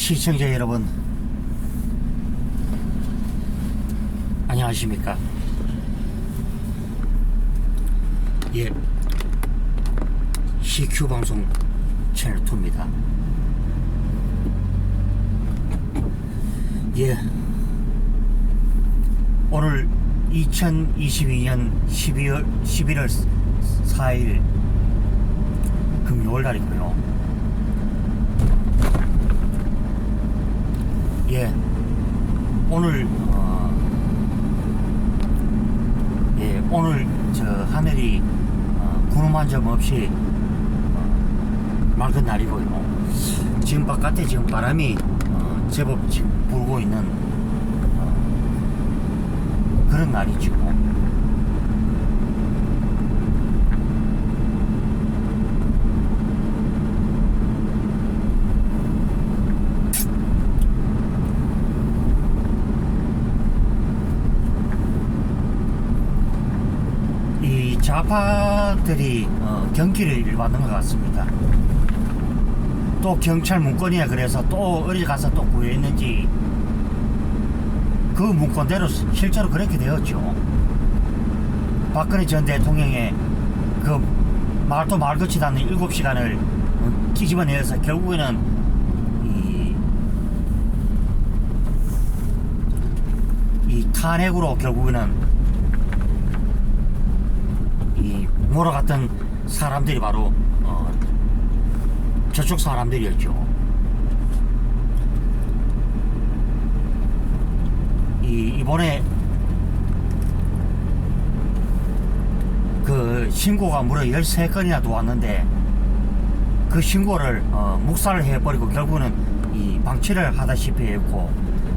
시청자 여러분, 안녕하십니까? 예, CQ 방송 채널 2입니다. 예, 오늘 2022년 11월 4일 금요일 날이고요. 예, 오늘 오늘 저 하늘이 구름 한 점 없이 맑은 날이고요. 지금 바깥에 지금 바람이 제법 지금 불고 있는 그런 날이죠. 이 좌파들이 경기를 받는 것 같습니다. 또 경찰 문건이야 그래서 또 어디 가서 또 구했는지 그 문건대로 실제로 그렇게 되었죠. 박근혜 전 대통령의 그 말도 말 같지도 않는 7시간을 뒤집어내서 결국에는 이 탄핵으로 결국에는 몰아갔던 사람들이 바로 저쪽 사람들이었죠. 이번에 그 신고가 무려 13건이나 들어왔는데 그 신고를 묵살을 해버리고 결국은 이 방치를 하다시피 했고,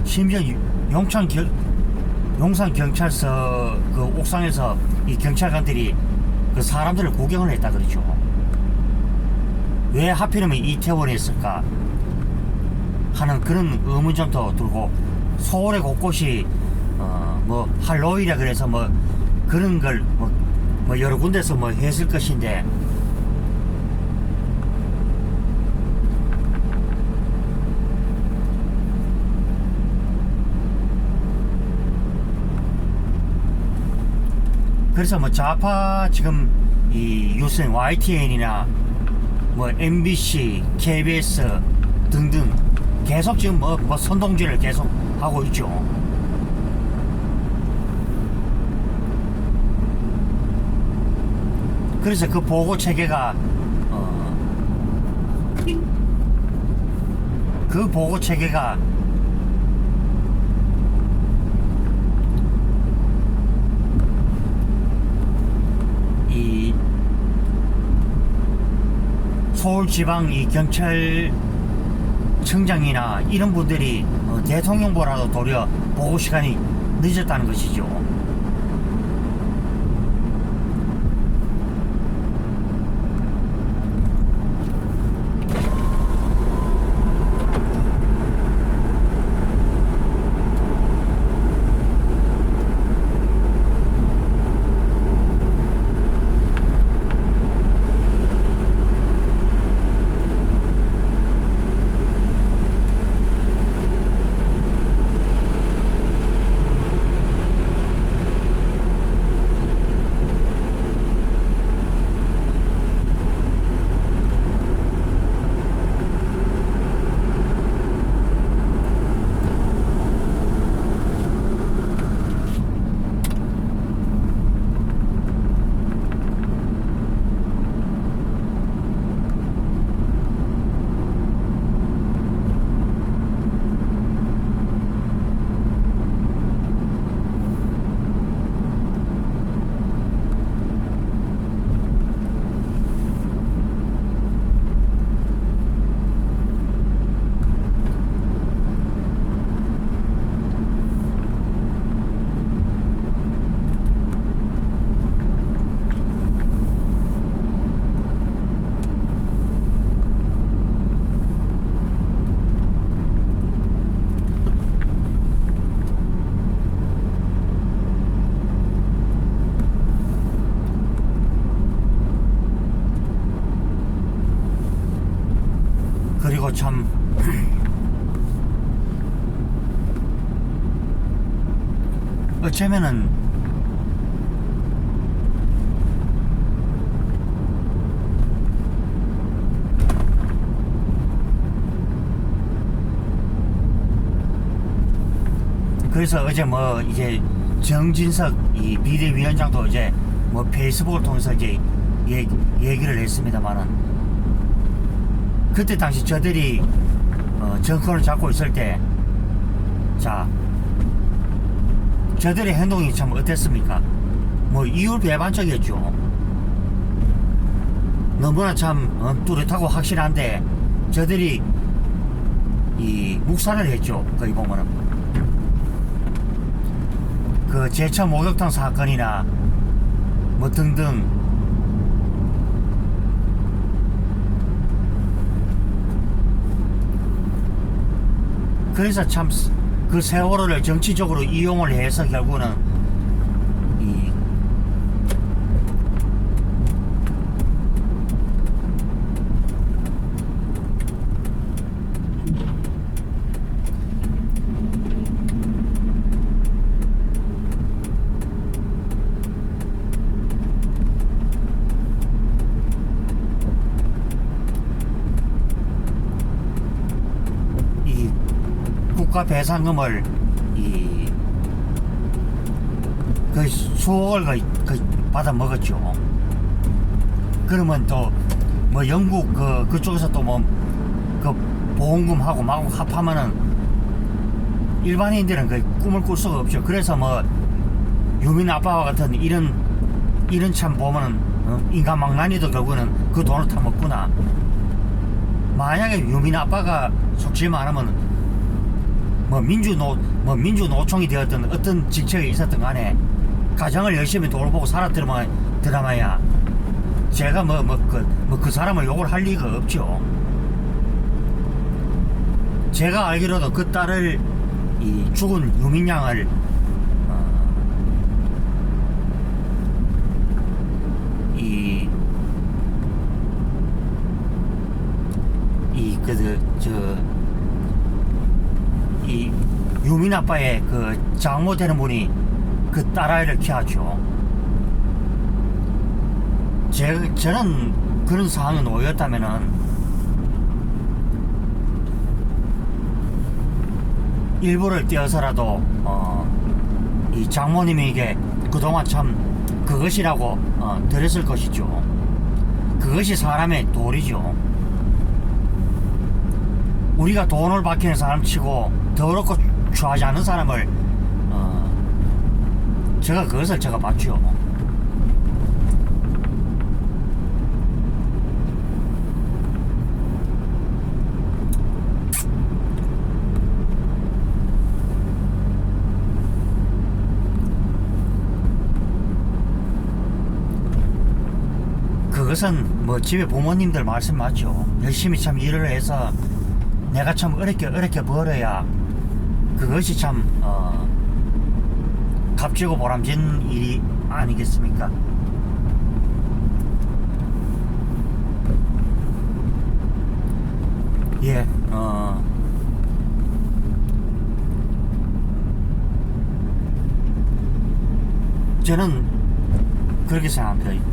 심지어 용산 경찰서 그 옥상에서 이 경찰관들이 그 사람들을 구경을 했다 그러죠. 왜 하필이면 이태원에 있을까 하는 그런 의문점도 들고, 서울의 곳곳이 뭐 할로윈이라 그래서 뭐 그런 걸 뭐 여러 군데서 뭐 했을 것인데, 그래서 뭐 좌파 지금 이 유선 YTN이나 뭐 MBC, KBS 등등 계속 지금 뭐 선동질을 계속 하고 있죠. 그래서 그 보고 체계가 이 서울지방 이 경찰청장이나 이런 분들이 대통령보다도 도리어 보고 시간이 늦었다는 것이죠. 그리고 참 어쩌면은 그래서 어제 뭐 이제 정진석 이 비대위원장도 이제 뭐 페이스북을 통해서 이제 얘기를 했습니다만은, 그때 당시 저들이 정권을 잡고 있을 때, 자, 저들의 행동이 참 어땠습니까? 뭐 이율배반적이었죠. 너무나 참 뚜렷하고 확실한데 저들이 이 묵살을 했죠. 거기 보면은 그 제천 목욕탕 사건이나 뭐 등등 그래서 참 그 세월호를 정치적으로 이용을 해서 결국은 이 국가 배상금을 그 수억을 받아 먹었죠. 그러면 또 뭐 영국 그쪽에서 또 뭐 그 보험금하고 마구 합하면은 일반인들은 그 꿈을 꿀 수가 없죠. 그래서 뭐 유민 아빠와 같은 이런 참 보면은 인간망나니도 결국은 그 돈을 다 먹구나. 만약에 유민 아빠가 솔직히 말하면 뭐 민주노총이 되었던 어떤 직책이 있었던 간에 가정을 열심히 돌보고 살았더라마야 제가 그 사람을 욕을 할 리가 없죠. 제가 알기로도 그 딸을 이 죽은 유민양을 이 유민 아빠의 그 장모 되는 분이 그 딸아이를 키웠죠. 저는 그런 상황에 놓였다면은 일부를 떼어서라도 이 장모님에게 그동안 참 그것이라고 드렸을 것이죠. 그것이 사람의 도리죠. 우리가 돈을 받기는 사람 치고 더럽고 추하지 않은 사람을 제가 그것을 제가 봤죠. 그것은 뭐 집에 부모님들 말씀 맞죠. 열심히 참 일을 해서 내가 참 어렵게 벌어야 그것이 참 값지고 보람진 일이 아니겠습니까? 예, 저는 그렇게 생각합니다.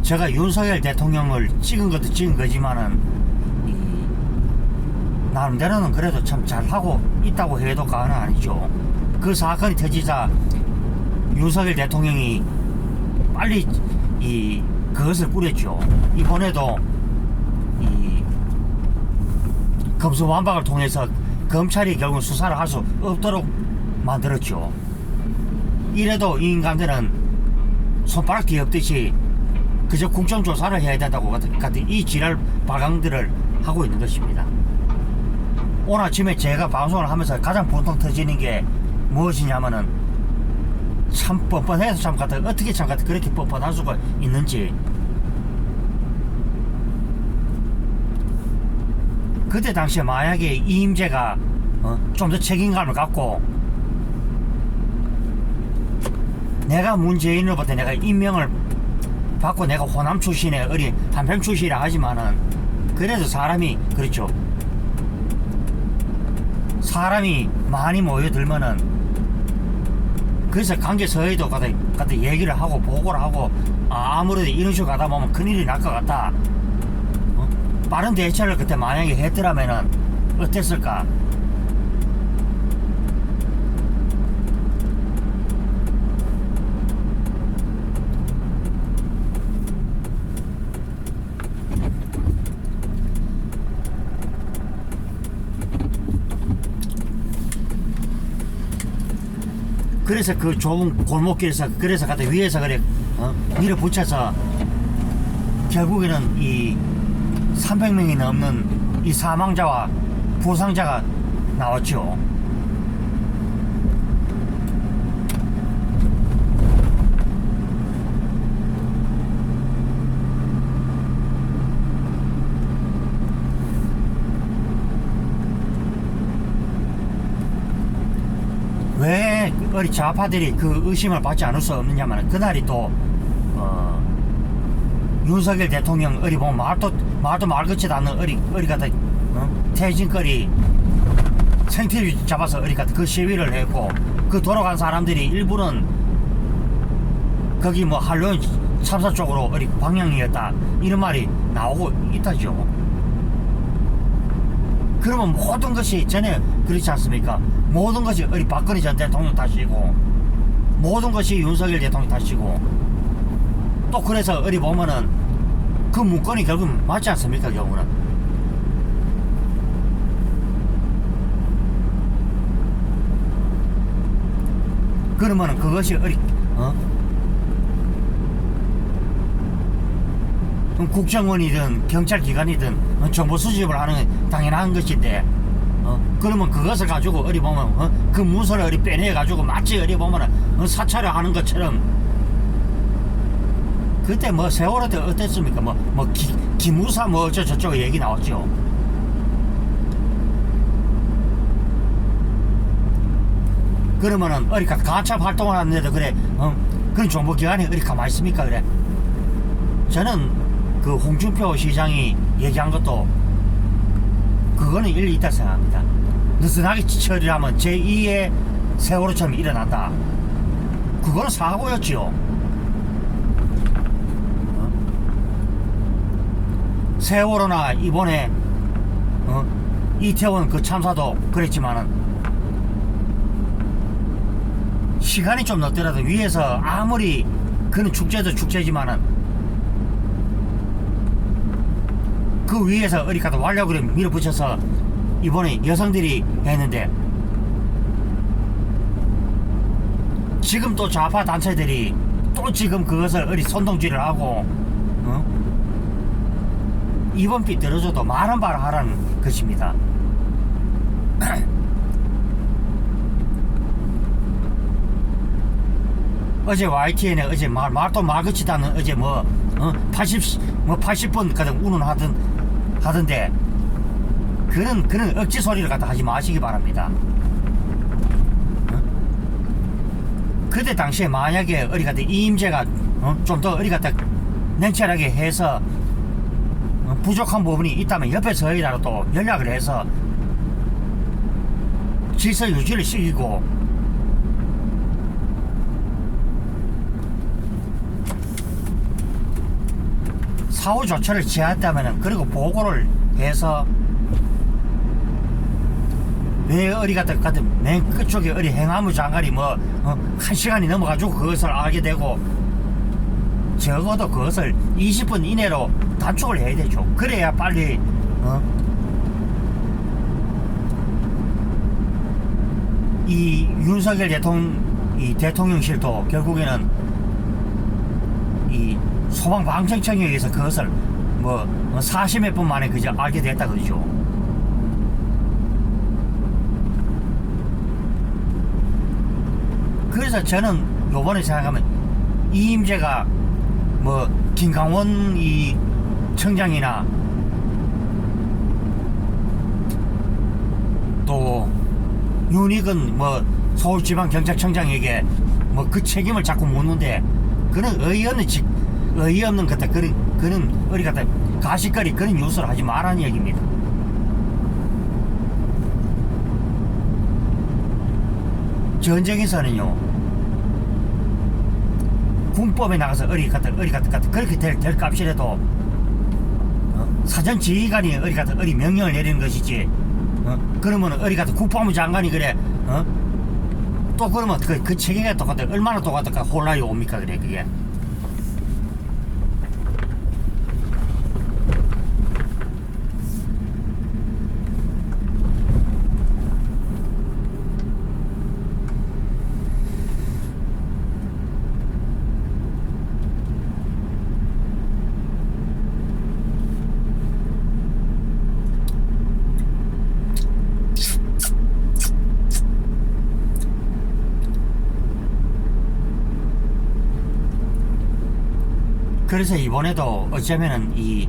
제가 윤석열 대통령을 찍은 것도 찍은 거지만은 나름대로는 그래도 참 잘하고 있다고 해도 과언은 아니죠. 그 사건이 터지자 윤석열 대통령이 빨리 그것을 꾸렸죠. 이번에도 검수완박을 통해서 검찰이 결국 수사를 할 수 없도록 만들었죠. 이래도 이 인간들은 손가락 뒤엎듯이 그저 국정조사를 해야 된다고 같은 이 지랄 발광들을 하고 있는 것입니다. 오늘 아침에 제가 방송을 하면서 가장 분통 터지는 게 무엇이냐면은 참 뻔뻔해서 참 같아. 어떻게 참 같아 그렇게 뻔뻔할 수가 있는지. 그때 당시에 만약에 이임재가 좀 더 책임감을 갖고 내가 문재인으로부터 내가 임명을 받고 내가 호남 출신의 어린 한평 출신이라 하지만은 그래도 사람이 그렇죠. 사람이 많이 모여들면은 그래서 관계서에도 가다 얘기를 하고 보고를 하고 아무래도 이런 식으로 가다 보면 큰일이 날 것 같다. 빠른 대처를 그때 만약에 했더라면은 어땠을까? 그래서 그 좁은 골목길에서 그래서 가다 위에서 그래 밀어붙여서 결국에는 이 300명이 넘는 이 사망자와 부상자가 나왔죠. 왜 우리 좌파들이 그 의심을 받지 않을 수 없느냐면 그날이 또 윤석열 대통령 어리 보면 말도 말 같지도 않는 어리 같다 태진거리 생태비 잡아서 어리 같다 그 시위를 했고 그 돌아간 사람들이 일부는 거기 뭐 할로윈 참사 쪽으로 어리 방향이었다 이런 말이 나오고 있다죠. 그러면 모든 것이 전에 그렇지 않습니까? 모든 것이 어리 박근혜 전 대통령 탓이고 모든 것이 윤석열 대통령 탓이고 또 그래서 어리 보면은 그 문건이 결국 맞지 않습니까? 결국은 그러면은 그것이 어리 국정원이든 경찰기관이든 정보 수집을 하는 당연한 것인데 그러면 그것을 가지고 어리 보면 그 문서를 어리 빼내 가지고 마치 어리 보면은 사찰을 하는 것처럼 그때 뭐 세월호 때 어땠습니까? 기무사 뭐 어쩌저쩌고 얘기 나왔죠. 그러면은 어리 가차 활동을 하는데도 그래 그런 정보기관이 어리 가만히 있습니까? 그래 저는 그 홍준표 시장이 얘기한 것도 그거는 일리 있다 생각합니다. 느슨하게 처리하면 제2의 세월호처럼 일어난다. 그거는 사고였지요. 세월호나 이번에 이태원 그 참사도 그랬지만은 시간이 좀 늦더라도 위에서 아무리 그는 축제도 축제지만은 그 위에서 어디 가다 완력으로 밀어붙여서 이번에 여성들이 했는데 지금 또 좌파 단체들이 또 지금 그것을 어디 선동질을 하고 이번 비 떨어져도 많은 말을 하라는 것입니다. 어제 YTN에 어제 말도 말 같지도 않은 어제 80분 가량 하던데 그런 억지 소리를 갖다 하지 마시기 바랍니다. 그때 당시에 만약에 어디 갖다 이임재가 좀 더 어디 갖다 냉철하게 해서 부족한 부분이 있다면 옆에 서이라도 또 연락을 해서 질서 유지를 시키고 사후 조처를 취했다면은 그리고 보고를 해서 왜 어리 갔든 맨 끝쪽에 어리 행안부 장관이 한 시간이 넘어가지고 그것을 알게 되고 적어도 그것을 20분 이내로 단축을 해야 되죠. 그래야 빨리 이 윤석열 대통령실도 결국에는 이 소방방청청에 의해서 그것을 40몇 분 만에 그저 알게 됐다 그러죠. 그래서 저는 요번에 생각하면 이임재가 김강원 이 청장이나 또 윤익은 서울지방경찰청장에게 그 책임을 자꾸 묻는데 그런 어이없는 것들 그런 어리 같다 가시거리 그런 뉴스를 하지 말라는 얘기입니다. 전쟁에서는요 군법에 나가서 어리 갔다 그렇게 될 값이라도 사전 지휘관이 어리 갔다 어리 명령을 내리는 것이지. 그러면 어리 갔다 국방부 장관이 그래 또 그러면 그 체계가 똑같아. 얼마나 똑같을까 혼란이 옵니까 그래 그게. 그래서 이번에도 어쩌면은 이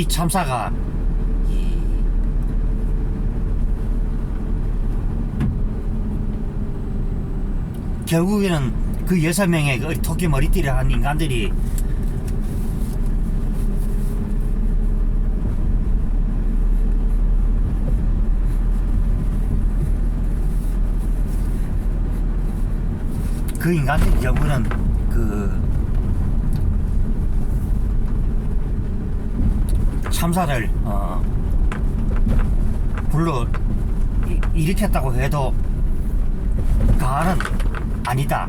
참사가 결국에는 그 6명의 그 토끼 머리띠를 한 인간들이 그 인간들 결국은 그 참사를 불러 일으켰다고 해도 가는 아니다.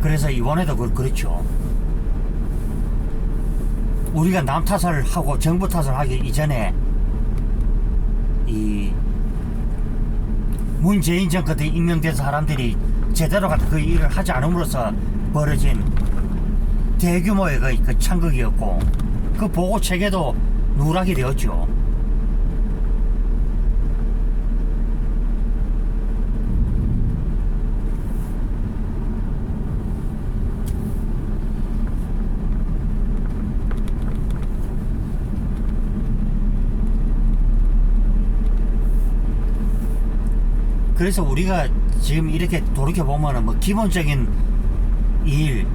그래서 이번에도 그렇죠. 우리가 남 탓을 하고 정부 탓을 하기 이전에 이 문재인 정권 때 임명된 사람들이 제대로 같은 그 일을 하지 않음으로써 벌어진 대규모의 그 참극이었고 그 보고 체계도 누락이 되었죠. 그래서 우리가 지금 이렇게 돌이켜보면은 뭐 기본적인 일,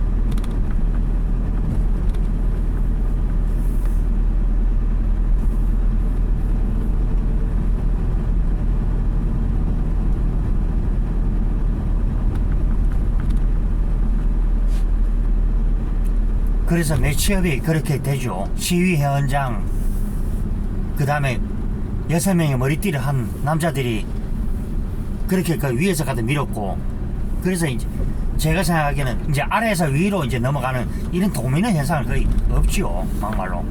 그래서 매치업이 그렇게 되죠. 시위 현장, 그 다음에 6명의 머리띠를 한 남자들이 그렇게 그 위에서 가다 밀었고, 그래서 이제 제가 생각하기에는 이제 아래에서 위로 이제 넘어가는 이런 도미노 현상은 거의 없지요, 막말로.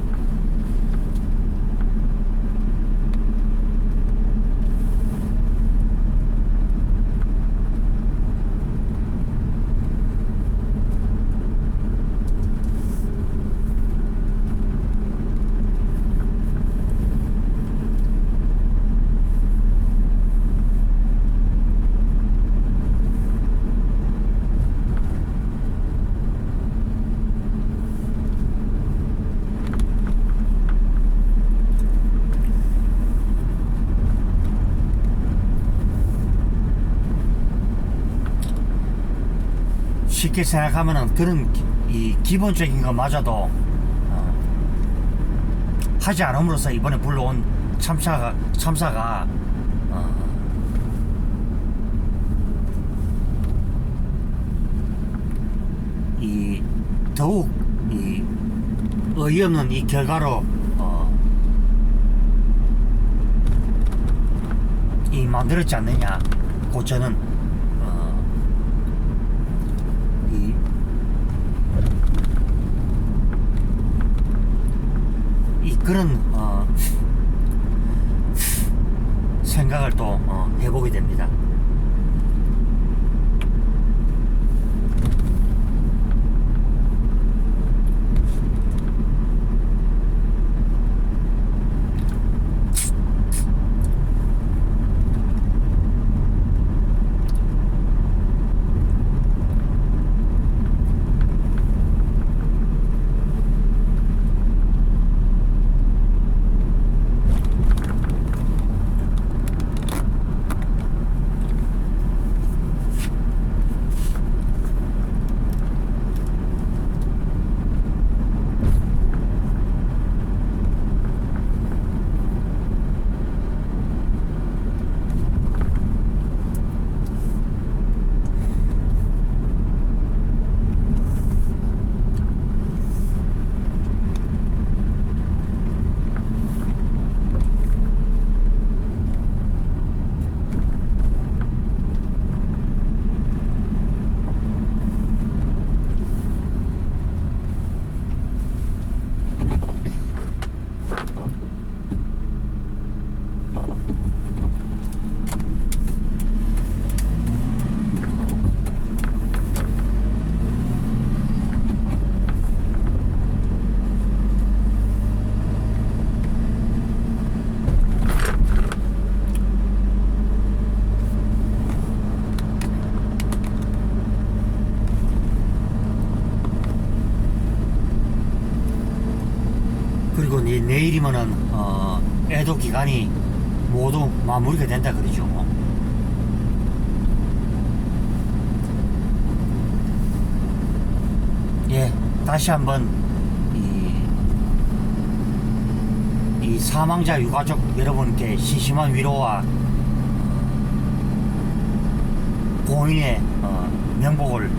쉽게 생각하면은 그런 이 기본적인 것마저도 하지 않음으로써 이번에 불러온 참사가 이 더욱 이 어이없는 이 결과로 이 만들었지 않느냐. 그 저는 그런 생각을 또 해보게 됩니다. 내일이면은 애도 기간이 모두 마무리가 된다 그러죠. 예, 다시 한번 이 사망자 유가족 여러분께 심심한 위로와 고인의 명복을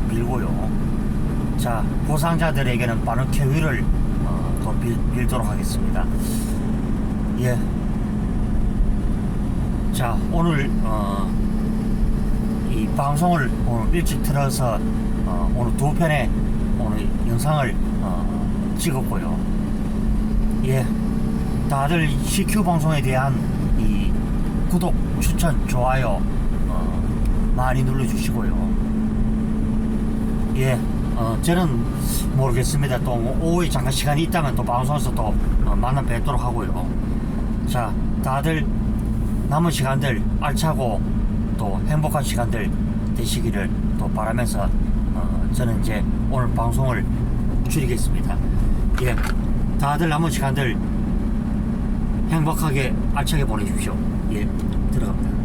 빌고요. 자, 보상자들에게는 빠른 쾌유를 또 빌도록 하겠습니다. 예. 자, 오늘 이 방송을 오늘 일찍 틀어서 오늘 두 편의 오늘 영상을 찍었고요. 예, 다들 CQ 방송에 대한 이 구독, 추천, 좋아요 많이 눌러주시고요. 예, 저는 모르겠습니다. 또 오후에 잠깐 시간이 있다면 또 방송에서 또 만나 뵙도록 하고요. 자, 다들 남은 시간들 알차고 또 행복한 시간들 되시기를 또 바라면서 저는 이제 오늘 방송을 줄이겠습니다. 예, 다들 남은 시간들 행복하게 알차게 보내십시오. 예, 들어갑니다.